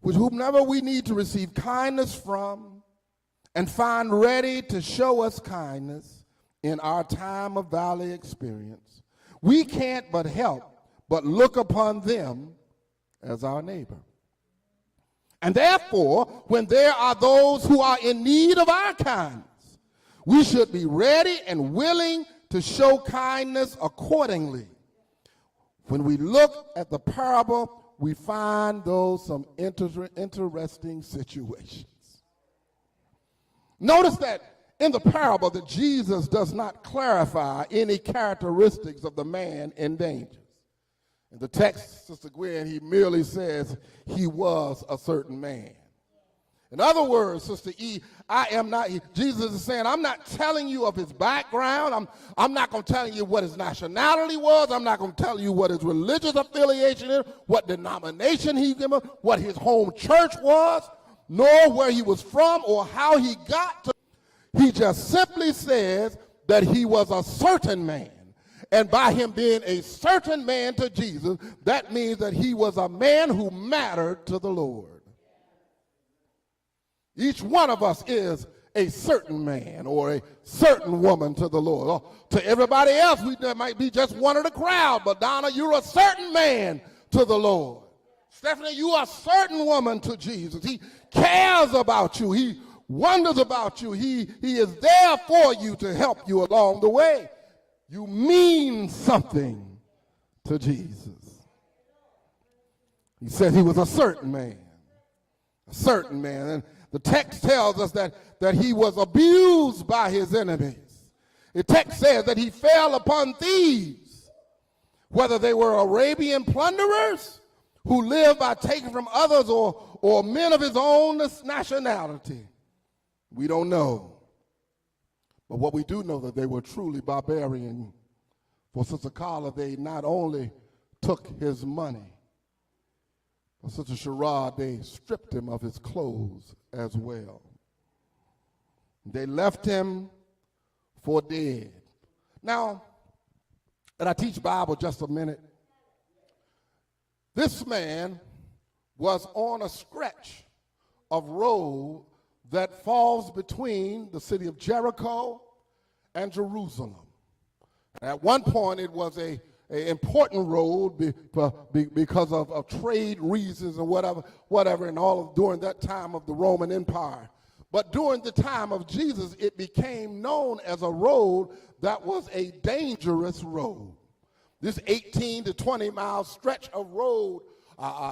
with whomever we need to receive kindness from and find ready to show us kindness in our time of valley experience, we can't but help but look upon them as our neighbor. And therefore, when there are those who are in need of our kindness, we should be ready and willing to show kindness accordingly. When we look at the parable, we find those some interesting situations. Notice that in the parable that Jesus does not clarify any characteristics of the man in danger. In the text, Sister Gwen, he merely says he was a certain man. In other words, Sister E, Jesus is saying, I'm not telling you of his background. I'm not going to tell you what his nationality was. I'm not going to tell you what his religious affiliation is, what denomination he came from, what his home church was, nor where he was from or how he got to. He just simply says that he was a certain man. And by him being a certain man to Jesus, that means that he was a man who mattered to the Lord. Each one of us is a certain man or a certain woman to the Lord. Or to everybody else, we might be just one of the crowd, but Donna, you're a certain man to the Lord. Stephanie, you are a certain woman to Jesus. He cares about you. He wonders about you. He is there for you to help you along the way. You mean something to Jesus. He said he was a certain man. A certain man. And the text tells us that he was abused by his enemies. The text says that he fell upon thieves, whether they were Arabian plunderers who lived by taking from others or men of his own nationality. We don't know. But what we do know that they were truly barbarian. For Sister Carla, they not only took his money, but Sister Sherrod, they stripped him of his clothes as well. They left him for dead. Now, and I teach Bible just a minute. This man was on a stretch of road that falls between the city of Jericho and Jerusalem. At one point, it was an important road because of trade reasons and whatever, and all of during that time of the Roman Empire. But during the time of Jesus, it became known as a road that was a dangerous road. This 18 to 20 mile stretch of road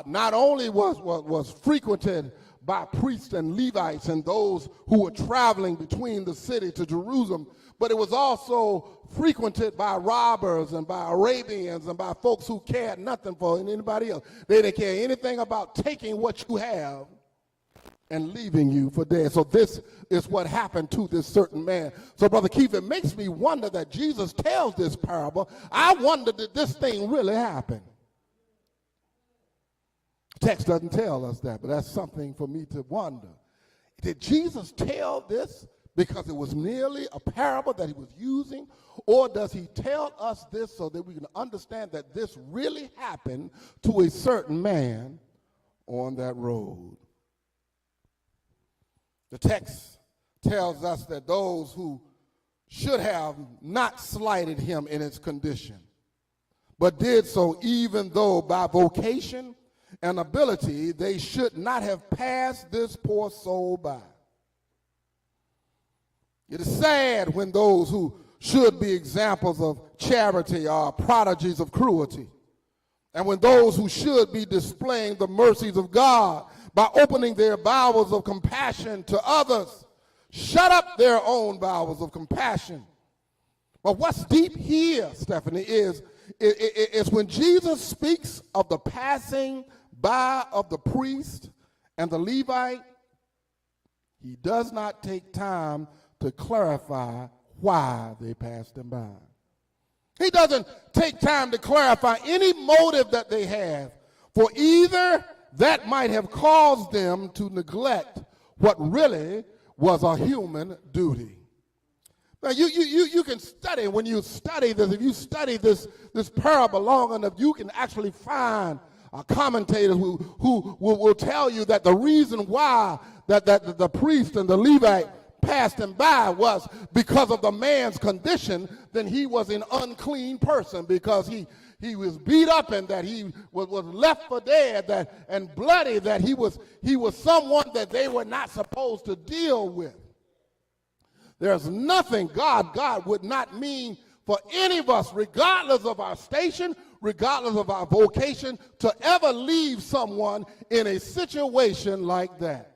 not only was frequented by priests and Levites and those who were traveling between the city to Jerusalem, but it was also frequented by robbers and by Arabians and by folks who cared nothing for anybody else. They didn't care anything about taking what you have and leaving you for dead. So this is what happened to this certain man. So Brother Keith, it makes me wonder that Jesus tells this parable. I wonder, did this thing really happen? The text doesn't tell us that, but that's something for me to wonder. Did Jesus tell this because it was merely a parable that he was using, or does he tell us this so that we can understand that this really happened to a certain man on that road? The text tells us that those who should have not slighted him in his condition, but did so even though by vocation and ability they should not have passed this poor soul by. It is sad when those who should be examples of charity are prodigies of cruelty, and when those who should be displaying the mercies of God by opening their bowels of compassion to others shut up their own bowels of compassion. But what's deep here, Stephanie, is when Jesus speaks of the passing by of the priest and the Levite, he does not take time to clarify why they passed him by. He doesn't take time to clarify any motive that they have, for either that might have caused them to neglect what really was a human duty. Now, you can study, when you study this, if you study this parable long enough, you can actually find commentators who will tell you that the reason why that the priest and the Levite passed him by was because of the man's condition. Then he was an unclean person because he was beat up and that he was left for dead and bloody, that he was someone that they were not supposed to deal with. There's nothing God would not mean for any of us, regardless of our station, regardless of our vocation, to ever leave someone in a situation like that.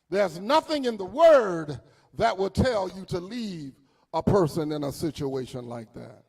There's nothing in the Word that will tell you to leave a person in a situation like that.